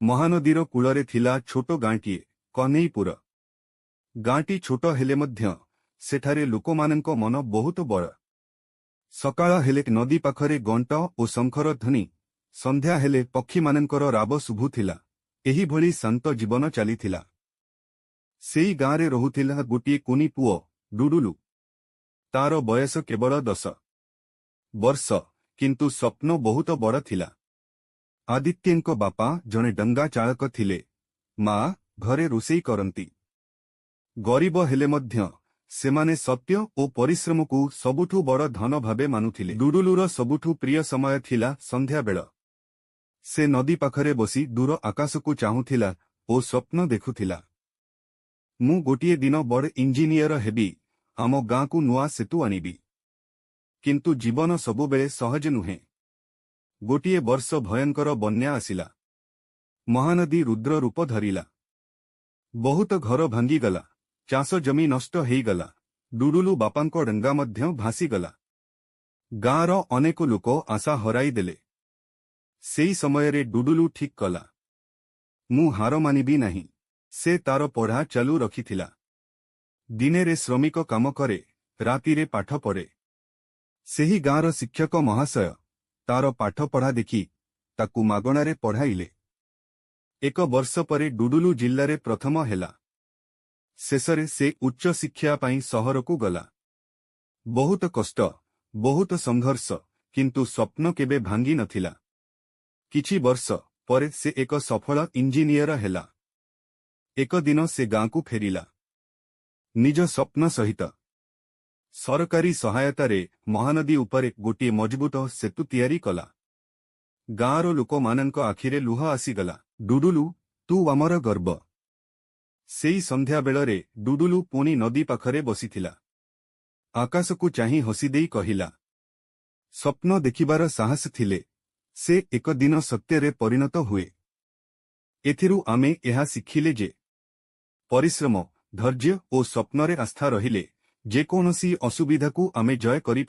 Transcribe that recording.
ମହାନଦୀର କୂଳରେ ଥିଲା ଛୋଟ ଗାଁଟିଏ, କହ୍ନେଇପୁର। ଗାଁଟି ଛୋଟ ହେଲେ ମଧ୍ୟ ସେଠାରେ ଲୋକମାନଙ୍କ ମନ ବହୁତ ବଡ଼। ସକାଳ ହେଲେ ନଦୀ ପାଖରେ ଘଣ୍ଟ ଓ ଶଙ୍ଖର ଧ୍ୱନି, ସନ୍ଧ୍ୟା ହେଲେ ପକ୍ଷୀମାନଙ୍କର ରାବ ଶୁଭୁଥିଲା। ଏହିଭଳି ଶାନ୍ତ ଜୀବନ ଚାଲିଥିଲା। ସେଇ ଗାଁରେ ରହୁଥିଲା ଗୋଟିଏ କୁନି ପୁଅ, ଡୁଡୁଲୁ। ତାର ବୟସ କେବଳ 10 ବର୍ଷ, କିନ୍ତୁ ସ୍ୱପ୍ନ ବହୁତ ବଡ଼ ଥିଲା। ଆଦିତ୍ୟଙ୍କ ବାପା ଜଣେ ଡଙ୍ଗା ଚାଳକ ଥିଲେ। ମା ଘରେ ରୋଷେଇ କରନ୍ତି। ଗରିବ ହେଲେ ମଧ୍ୟ ସେମାନେ ସତ୍ୟ ଓ ପରିଶ୍ରମକୁ ସବୁଠୁ ବଡ଼ ଧନ ଭାବେ ମାନୁଥିଲେ। ଡୁଡୁଲୁର ସବୁଠୁ ପ୍ରିୟ ସମୟ ଥିଲା ସନ୍ଧ୍ୟାବେଳ। ସେ ନଦୀ ପାଖରେ ବସି ଦୂର ଆକାଶକୁ ଚାହୁଁଥିଲା ଓ ସ୍ୱପ୍ନ ଦେଖୁଥିଲା। ମୁଁ ଗୋଟିଏ ଦିନ ବଡ଼ ଇଞ୍ଜିନିୟର ହେବି, ଆମ ଗାଁକୁ ନୂଆ ସେତୁ ଆଣିବି। କିନ୍ତୁ ଜୀବନ ସବୁବେଳେ ସହଜ ନୁହେଁ। ଗୋଟିଏ ବର୍ଷ ଭୟଙ୍କର ବନ୍ୟା ଆସିଲା। ମହାନଦୀ ରୁଦ୍ର ରୂପ ଧରିଲା। ବହୁତ ଘର ଭାଙ୍ଗିଗଲା, ଚାଷ ଜମି ନଷ୍ଟ ହେଇଗଲା। ଡୁଡୁଲୁ ବାପାଙ୍କ ଡଙ୍ଗା ମଧ୍ୟ ଭାସିଗଲା। ଗାଁର ଅନେକ ଲୋକ ଆଶା ହରାଇଦେଲେ। ସେଇ ସମୟରେ ଡୁଡୁଲୁ ଠିକ୍ କଲା, ମୁଁ ହାର ମାନିବି ନାହିଁ। ସେ ତାର ପଢ଼ା ଚାଲୁ ରଖିଥିଲା। ଦିନରେ ଶ୍ରମିକ କାମ କରେ, ରାତିରେ ପାଠ ପଢ଼େ। ସେହି ଗାଁର ଶିକ୍ଷକ ମହାଶୟ ତାର ପାଠପଢ଼ା ଦେଖି ତାକୁ ମାଗଣାରେ ପଢ଼ାଇଲେ। ଏକ ବର୍ଷ ପରେ ଡୁଡୁଲୁ ଜିଲ୍ଲାରେ ପ୍ରଥମ ହେଲା। ଶେଷରେ ସେ ଉଚ୍ଚ ଶିକ୍ଷା ପାଇଁ ସହରକୁ ଗଲା। ବହୁତ କଷ୍ଟ, ବହୁତ ସଂଘର୍ଷ, କିନ୍ତୁ ସ୍ୱପ୍ନ କେବେ ଭାଙ୍ଗି ନଥିଲା। କିଛି ବର୍ଷ ପରେ ସେ ଏକ ସଫଳ ଇଞ୍ଜିନିୟର ହେଲା। ଏକ ଦିନ ସେ ଗାଁକୁ ଫେରିଲା, ନିଜ ସ୍ୱପ୍ନ ସହିତ। ସରକାରୀ ସହାୟତାରେ ମହାନଦୀ ଉପରେ ଗୋଟିଏ ମଜବୁତ ସେତୁ ତିଆରି କଲା। ଗାଁର ଲୋକମାନଙ୍କ ଆଖିରେ ଲୁହ ଆସିଗଲା। ଡୁଡୁଲୁ, ତୁ ଆମର ଗର୍ବ। ସେଇ ସନ୍ଧ୍ୟାବେଳରେ ଡୁଡୁଲୁ ପୁଣି ନଦୀ ପାଖରେ ବସିଥିଲା। ଆକାଶକୁ ଚାହିଁ ହସିଦେଇ କହିଲା, ସ୍ୱପ୍ନ ଦେଖିବାର ସାହସ ଥିଲେ ସେ ଏକ ଦିନ ସତ୍ୟରେ ପରିଣତ ହୁଏ। ଏଥିରୁ ଆମେ ଏହା ଶିଖିଲେ ଯେ ପରିଶ୍ରମ, ଧୈର୍ଯ୍ୟ ଓ ସ୍ୱପ୍ନରେ ଆସ୍ଥା ରହିଲେ ଯେକୌଣସି ଅସୁବିଧାକୁ ଆମେ ଜୟ କରିପାରିବା।